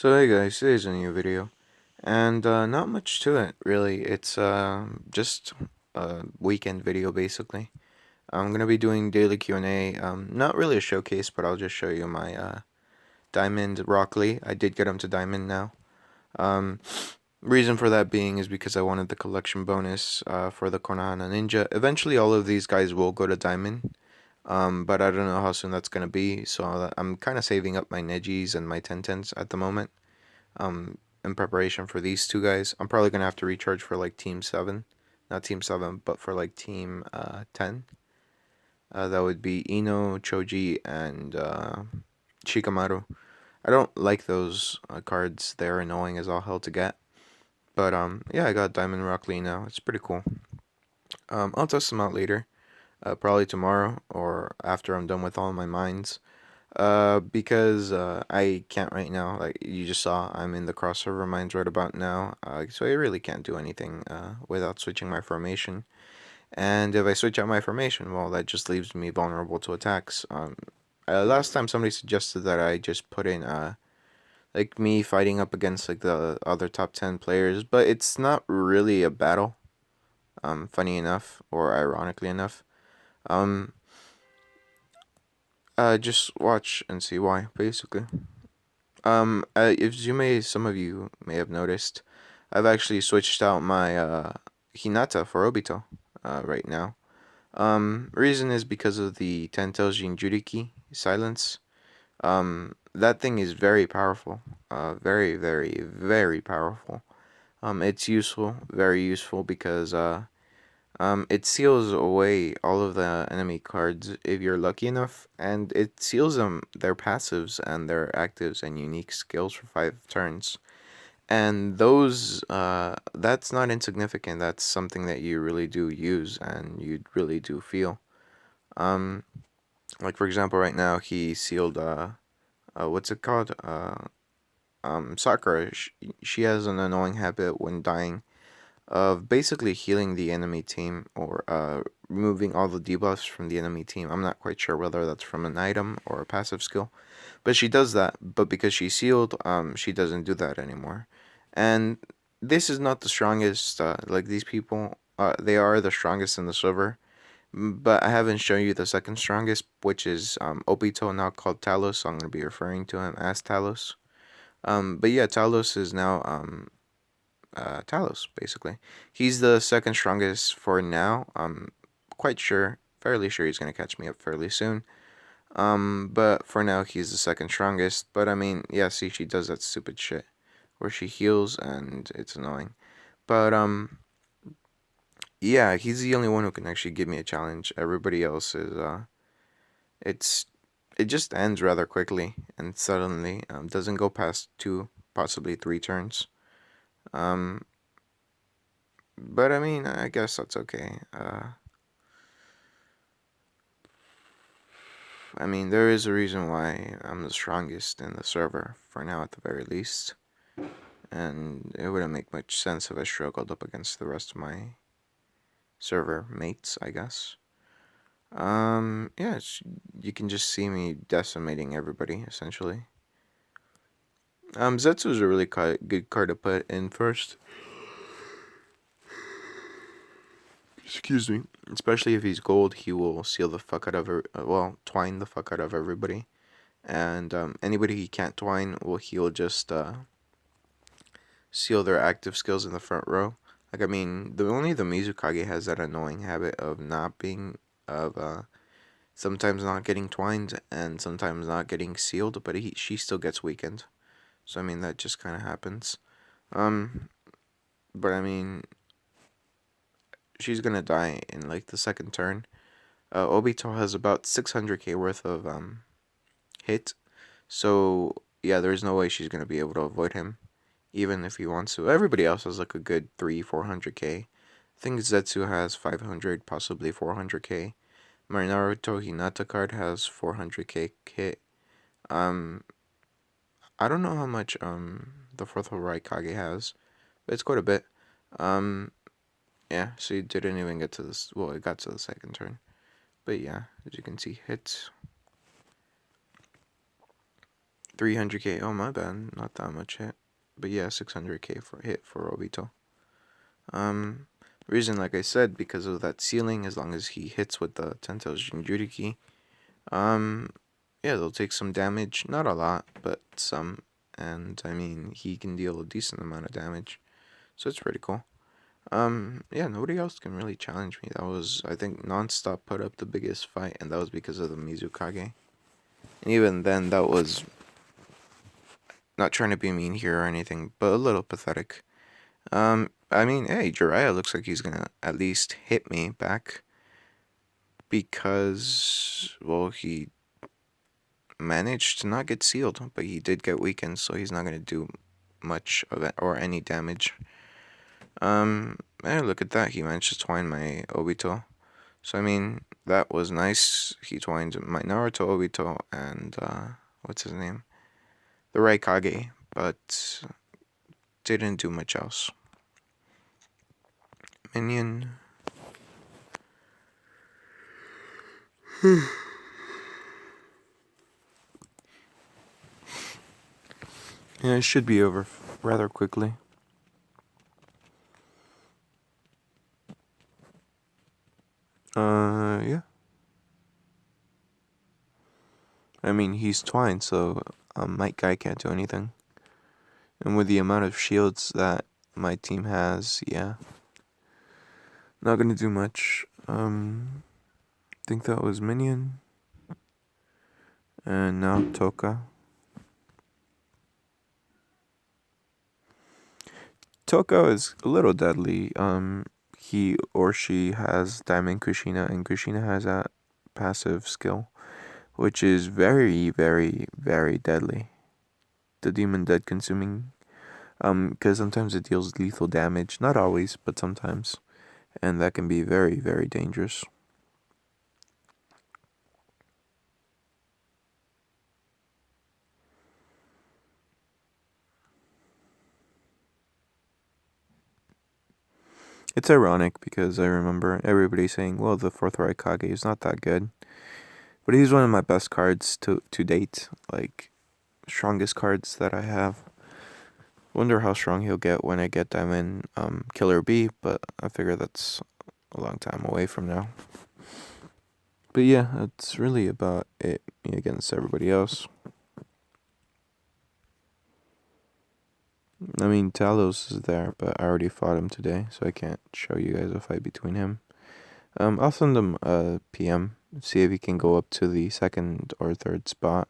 So hey guys, today's a new video, and not much to it really. It's just a weekend video basically. I'm gonna be doing daily Q&A. Not really a showcase, but I'll just show you my diamond Rock Lee. I did get him to diamond now. Um, Reason for that being is because I wanted the collection bonus for the Konohana Ninja. Eventually, all of these guys will go to diamond. But I don't know how soon that's gonna be, so I'm kind of saving up my Negis and my Tentens at the moment in preparation for these two guys. I'm probably gonna have to recharge for like Team 7, not Team 7, but for like Team 10. That would be Ino, Choji, and Shikamaru. I don't like those cards. They're annoying as all hell to get. But yeah, I got Diamond Rock Lee now. It's pretty cool. I'll test them out later, probably tomorrow or after I'm done with all my mines. Because I can't right now. Like you just saw, I'm in the cross server mines right about now. So I really can't do anything without switching my formation. And if I switch out my formation, well, that just leaves me vulnerable to attacks. Last time somebody suggested that I just put in like me fighting up against like the other top 10 players, but it's not really a battle. Funny enough, or ironically enough. Um, just watch and see why, basically. Some of you may have noticed, I've actually switched out my Hinata for Obito right now. Reason is because of the Tentel Jinjuriki silence. That thing is very powerful. Very, very, very powerful. It's useful, very useful because it seals away all of the enemy cards if you're lucky enough, and it seals them their passives and their actives and unique skills for 5 turns. And those, that's not insignificant. That's something that you really do use and you really do feel. Um, like for example, right now he sealed, what's it called? Sakura. She has an annoying habit when dying of basically healing the enemy team or removing all the debuffs from the enemy team. I'm not quite sure whether that's from an item or a passive skill, but she does that. But because she's sealed, she doesn't do that anymore. And this is not the strongest. Like these people, they are the strongest in the server. But I haven't shown you the second strongest, which is Obito, now called Talos. So I'm going to be referring to him as Talos. But yeah, Talos is now Talos, basically. He's the second strongest for now. I'm quite sure, fairly sure he's going to catch me up fairly soon. But for now, he's the second strongest. But I mean, yeah, see, she does that stupid shit where she heals and it's annoying. But, yeah, he's the only one who can actually give me a challenge. Everybody else is, it's, it just ends rather quickly and suddenly, doesn't go past 2, possibly 3 turns. But I mean, I guess that's okay. I mean, there is a reason why I'm the strongest in the server, for now at the very least. And it wouldn't make much sense if I struggled up against the rest of my server mates, I guess. Yeah, you can just see me decimating everybody, essentially. Zetsu is a really good card to put in first. Excuse me. Especially if he's gold, he will seal the fuck out of, well, twine the fuck out of everybody. And anybody he can't twine, well, he'll just seal their active skills in the front row. Like, I mean, only the Mizukage has that annoying habit of not being, of sometimes not getting twined and sometimes not getting sealed, but she still gets weakened. So, I mean, that just kind of happens. But I mean, she's gonna die in, like, the second turn. Obito has about 600k worth of, hit. So, yeah, there's no way she's gonna be able to avoid him, even if he wants to. Everybody else has like a good 300-400k. I think Zetsu has 500, possibly 400k. My Naruto Hinata card has 400k hit. Um, I don't know how much the fourth Raikage has, but it's quite a bit. Um, yeah, so you didn't even get to this. Well, it got to the second turn, but yeah, as you can see, hits 300k. Oh, my bad. Not that much hit. But yeah, 600k for hit for Obito. Reason, like I said, because of that ceiling, as long as he hits with the 10,000 Jinjuriki, yeah, they'll take some damage. Not a lot, but some. And, I mean, he can deal a decent amount of damage. So it's pretty cool. Yeah, nobody else can really challenge me. That was, I think, Nonstop put up the biggest fight, and that was because of the Mizukage. And even then, that was not trying to be mean here or anything, but a little pathetic. I mean, hey, Jiraiya looks like he's gonna at least hit me back because, well, he managed to not get sealed, but he did get weakened, so he's not gonna do much of it or any damage. Hey, look at that, he managed to twine my Obito. So, I mean, that was nice. He twined my Naruto Obito and, what's his name? The Raikage, but didn't do much else. Minion. Yeah, it should be over rather quickly. Yeah. I mean, he's twine, so Might Guy can't do anything. And with the amount of shields that my team has, yeah. Not gonna do much. Think that was Minion. And now Toka. Toka is a little deadly. He or she has Diamond Kushina, and Kushina has a passive skill, which is very, very, very deadly. The Demon Dead Consuming. Because sometimes it deals lethal damage. Not always, but sometimes. And that can be very, very dangerous. It's ironic because I remember everybody saying, well, the 4th Raikage is not that good. But he's one of my best cards to date. Like, strongest cards that I have. Wonder how strong he'll get when I get Diamond Killer B, but I figure that's a long time away from now. But yeah, that's really about it against everybody else. I mean, Talos is there, but I already fought him today, so I can't show you guys a fight between him. I'll send him a PM, see if he can go up to the 2nd or 3rd spot.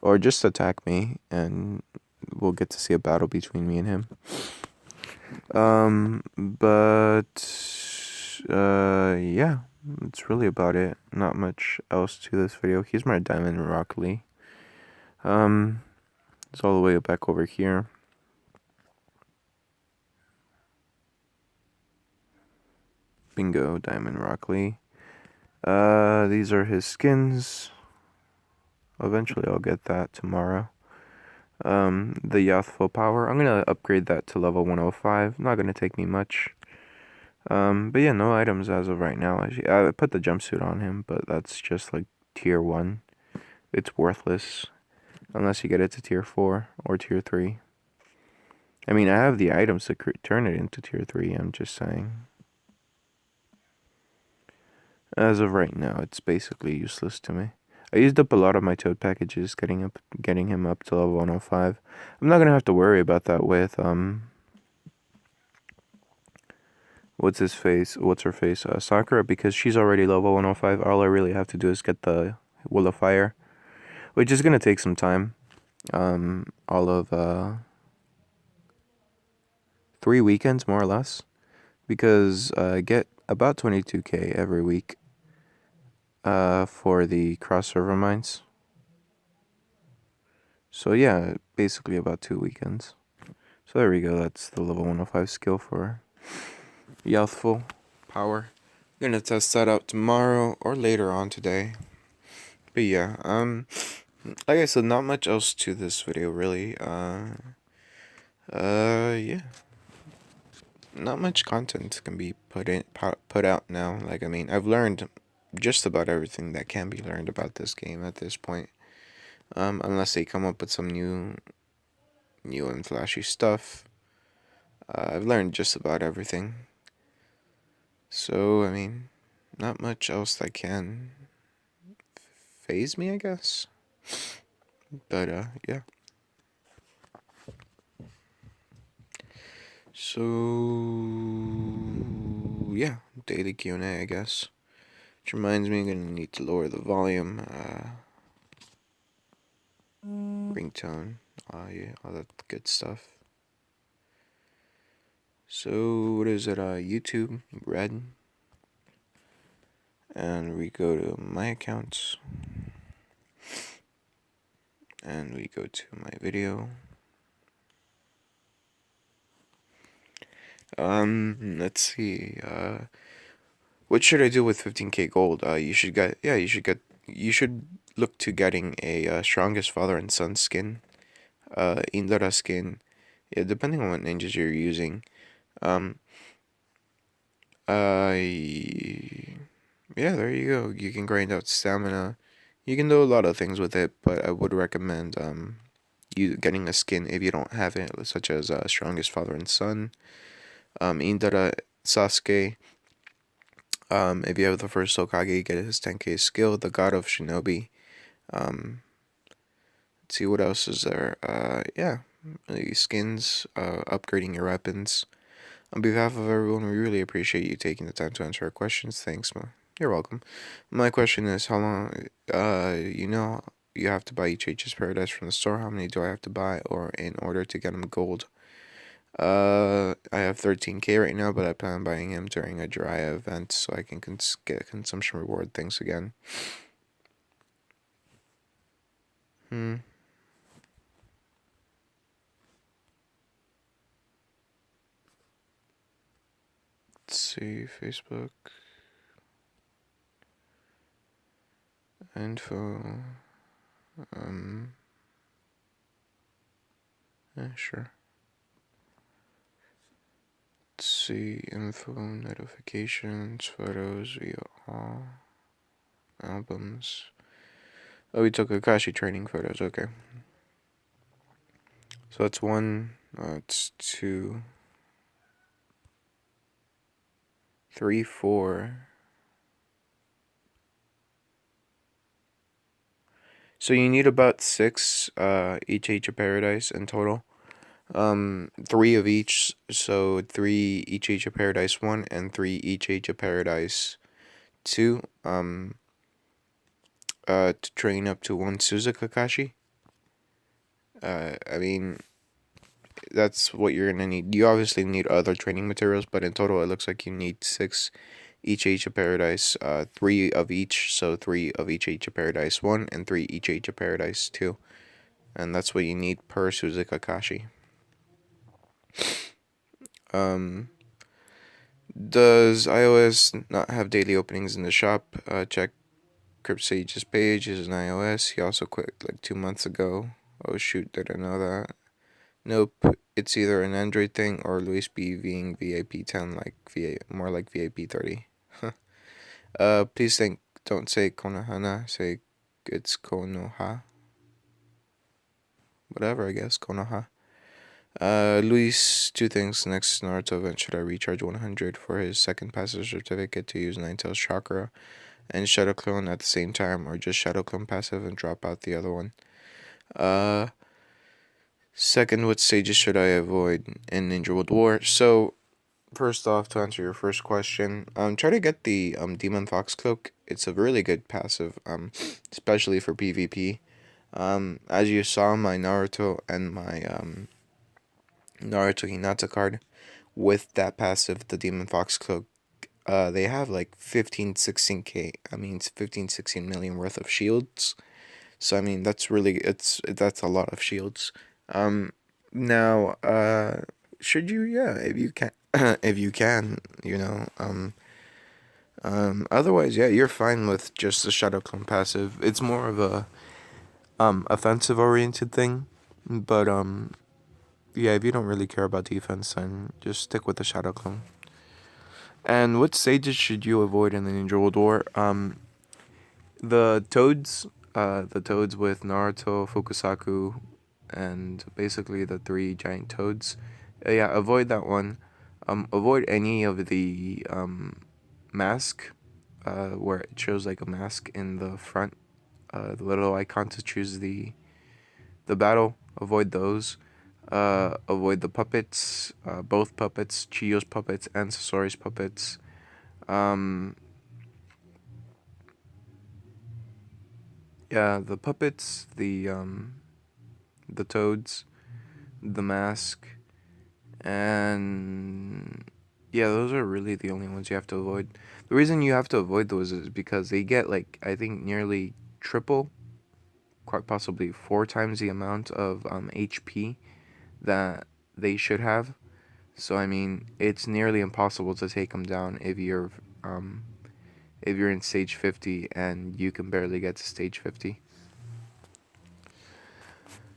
Or just attack me, and we'll get to see a battle between me and him. Yeah, that's really about it. Not much else to this video. Here's my Diamond Rock Lee. It's all the way back over here. Bingo, Diamond Rock Lee. These are his skins. Eventually I'll get that tomorrow. The Youthful Power, I'm gonna upgrade that to level 105. Not gonna take me much. But yeah, no items as of right now. I put the jumpsuit on him, but that's just like tier 1. It's worthless unless you get it to tier 4 or tier 3. I mean, I have the items to turn it into tier 3, I'm just saying. As of right now, it's basically useless to me. I used up a lot of my toad packages getting him up to level 105. I'm not gonna have to worry about that with what's her face, Sakura, because she's already level 105. All I really have to do is get the Will of Fire, which is gonna take some time. All of 3 weekends more or less, because I get about 22k every week for the cross server mines. So yeah, basically about 2 weekends. So there we go, that's the level 105 skill for Youthful Power. I'm gonna test that out tomorrow or later on today. But yeah, like I said, not much else to this video really. Yeah. Not much content can be put out now. Like, I mean, I've learned just about everything that can be learned about this game at this point. unless they come up with some new and flashy stuff. I've learned just about everything. So, I mean, not much else that can phase me, I guess. But, yeah. So, yeah, daily Q&A, I guess. Which reminds me, I'm gonna need to lower the volume, ringtone, yeah, all that good stuff. So, what is it, YouTube, Red, and we go to my accounts, and we go to my video. Let's see, what should I do with 15k gold? You should look to getting a strongest father and son skin, Indara skin, yeah, depending on what ninjas you're using. Um, yeah, there you go. You can grind out stamina. You can do a lot of things with it, but I would recommend you getting a skin if you don't have it, such as strongest father and son, Indara Sasuke. If you have the first Hokage, get his 10k skill, the God of Shinobi. Let's see what else is there. Yeah, skins, upgrading your weapons. On behalf of everyone, we really appreciate you taking the time to answer our questions. Thanks, you're welcome. My question is, how long, you have to buy each H's Paradise from the store. How many do I have to buy, or in order to get them gold? I have 13k right now, but I plan on buying him during a dry event so I can get consumption reward things again. Let's see, Facebook. Info. Yeah, sure. Let's see, info, notifications, photos, via all, albums. Oh, we took Akashi training photos, okay. So that's 1, it's 2, 3, 4. So you need about 6 each Age of Paradise in total. 3 of each, so 3 each Age of Paradise 1 and 3 each Age of Paradise 2. To train up to 1 Suzuka Kakashi. I mean, that's what you're gonna need. You obviously need other training materials, but in total, it looks like you need 6 each Age of Paradise, 3 of each, so 3 of each Age of Paradise 1 and 3 each Age of Paradise 2. And that's what you need per Suzuka Kakashi. Does iOS not have daily openings in the shop? Check Cryptsage's page. Is an iOS. He also quit like 2 months ago. Oh shoot, did I know that? Nope. It's either an Android thing or Luis being VIP 10, more like VIP 30. Please don't say Konohana. Say it's Konoha. Whatever, I guess Konoha. Luis, 2 things. Next Naruto event, should I recharge 100 for his second passive certificate to use Ninetales Chakra and Shadow Clone at the same time, or just Shadow Clone passive and drop out the other one? Second, what stages should I avoid in Ninja World War? So, first off, to answer your first question, try to get the Demon Fox Cloak. It's a really good passive, especially for PvP. As you saw, my Naruto and my Naruto Hinata card with that passive, the Demon Fox Cloak, they have like 15, 16k. I mean, it's 15, 16 million worth of shields. So I mean, that's a lot of shields. Now, should you, yeah, if you can, if you can, otherwise, yeah, you're fine with just the Shadow Clone passive. It's more of a, offensive oriented thing, but, yeah, if you don't really care about defense, then just stick with the Shadow Clone. And what stages should you avoid in the Ninja World War? The Toads, the toads with Naruto, Fukusaku, and basically the three giant toads. Yeah, avoid that one. Avoid any of the mask, where it shows like a mask in the front, the little icon to choose the battle. Avoid those. Avoid the puppets, both puppets, Chiyo's puppets and Sasori's puppets. Um, yeah, the puppets, the toads, the mask, and yeah, those are really the only ones you have to avoid. The reason you have to avoid those is because they get like I think nearly triple, quite possibly four times the amount of HP that they should have. So I mean, it's nearly impossible to take them down um if you're in stage 50 and you can barely get to stage 50.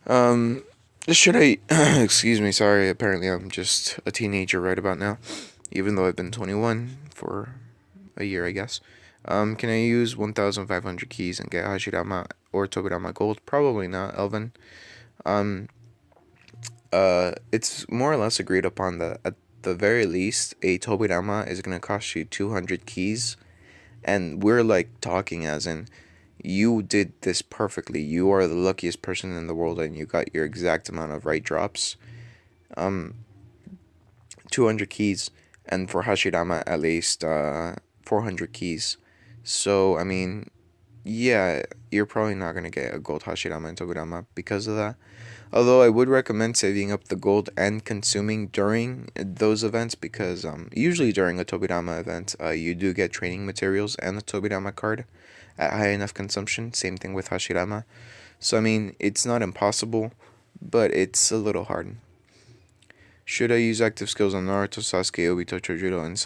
Um, should I? Excuse me. Sorry. Apparently, I'm just a teenager right about now, even though I've been 21 for a year, I guess. Can I use 1,500 keys and get Hashirama or Tobirama gold? Probably not, Elvin. Um, it's more or less agreed upon that at the very least, a Tobirama is gonna cost you 200 keys, and we're like talking as in you did this perfectly. You are the luckiest person in the world, and you got your exact amount of right drops. Um, 200 keys, and for Hashirama at least 400 keys. So I mean, yeah, you're probably not gonna get a gold Hashirama in Togurama because of that. Although I would recommend saving up the gold and consuming during those events because usually during a Tobirama event, you do get training materials and a Tobirama card at high enough consumption. Same thing with Hashirama. So I mean, it's not impossible, but it's a little hard. Should I use active skills on Naruto, Sasuke, Obito, Chojuro, and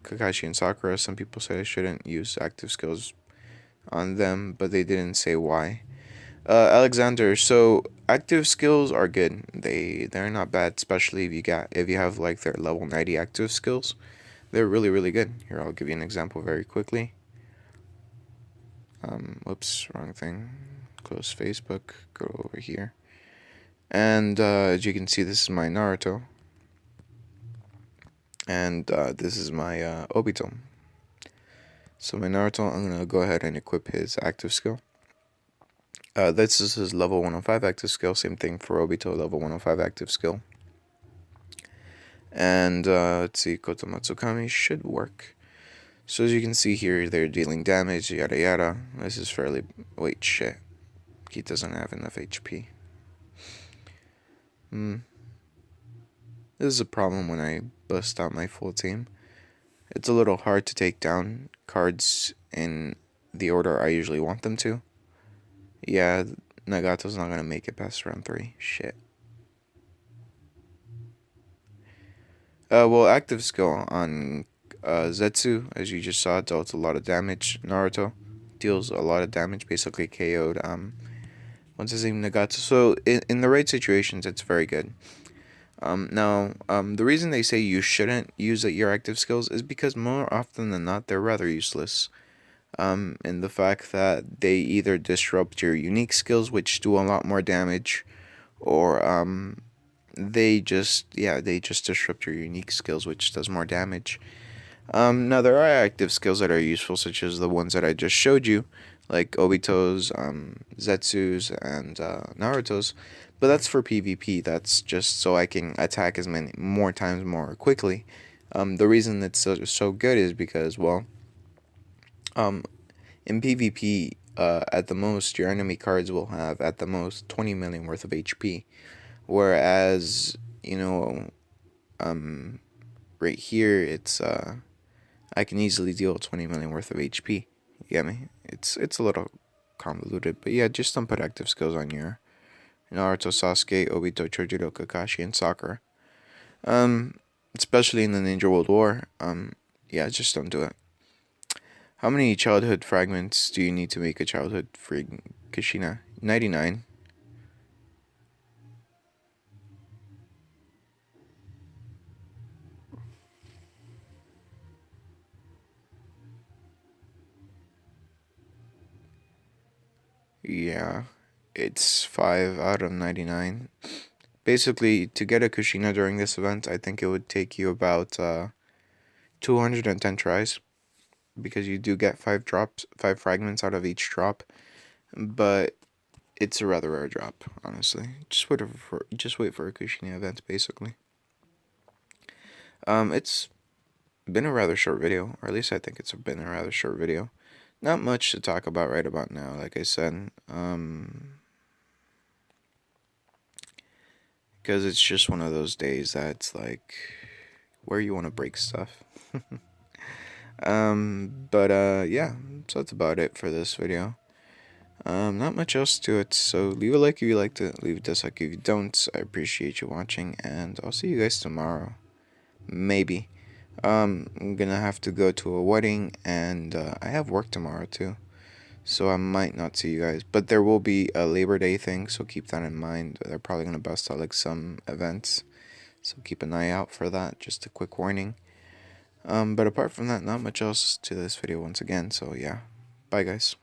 Kakashi and Sakura? Some people say I shouldn't use active skills on them, but they didn't say why. Alexander, so active skills are good. They're not bad, especially if you have like their level 90 active skills. They're really good. Here, I'll give you an example very quickly. Whoops, wrong thing. Close Facebook. Go over here. And as you can see, this is my Naruto. And this is my Obito. So my Naruto, I'm going to go ahead and equip his active skill. This is his level 105 active skill. Same thing for Obito, level 105 active skill. And let's see, Koto Matsukami should work. So as you can see here, they're dealing damage, yada yada. This is fairly... Wait, shit. He doesn't have enough HP. This is a problem when I bust out my full team. It's a little hard to take down cards in the order I usually want them to. Yeah, Nagato's not gonna make it past round 3. Shit. Well, active skill on Zetsu, as you just saw, dealt a lot of damage. Naruto deals a lot of damage, basically KO'd what's his name, Nagato. So in the right situations, it's very good. Now, the reason they say you shouldn't use your active skills is because more often than not, they're rather useless. In the fact that they either disrupt your unique skills, which do a lot more damage, or they just disrupt your unique skills, which does more damage. Now there are active skills that are useful, such as the ones that I just showed you, like Obito's, Zetsu's, and Naruto's. But that's for PvP. That's just so I can attack as many more times more quickly. The reason it's so good is because, well, in PvP, at the most, your enemy cards will have at the most 20 million worth of HP, whereas right here it's I can easily deal 20 million worth of HP. You get me? It's a little convoluted, but yeah, just don't put active skills on your Naruto, Sasuke, Obito, Chojuro, Kakashi, and Sakura. Especially in the Ninja World War. Yeah, just don't do it. How many childhood fragments do you need to make a childhood free Kushina? 99. Yeah, it's 5 out of 99. Basically, to get a Kushina during this event, I think it would take you about 210 tries, because you do get 5 fragments out of each drop, but it's a rather rare drop, honestly. Just wait for a Kushina event, basically. It's been a rather short video, or at least I think it's been a rather short video. Not much to talk about right about now, like I said. Because it's just one of those days that's like where you want to break stuff. Yeah, so that's about it for this video. Not much else to it, so leave a like if you liked it, leave a dislike if you don't. I appreciate you watching, and I'll see you guys tomorrow. Maybe. I'm gonna have to go to a wedding, and I have work tomorrow too. So I might not see you guys, but there will be a Labor Day thing, so keep that in mind. They're probably gonna bust out like some events, so keep an eye out for that. Just a quick warning. But apart from that, not much else to this video once again. So yeah, bye guys.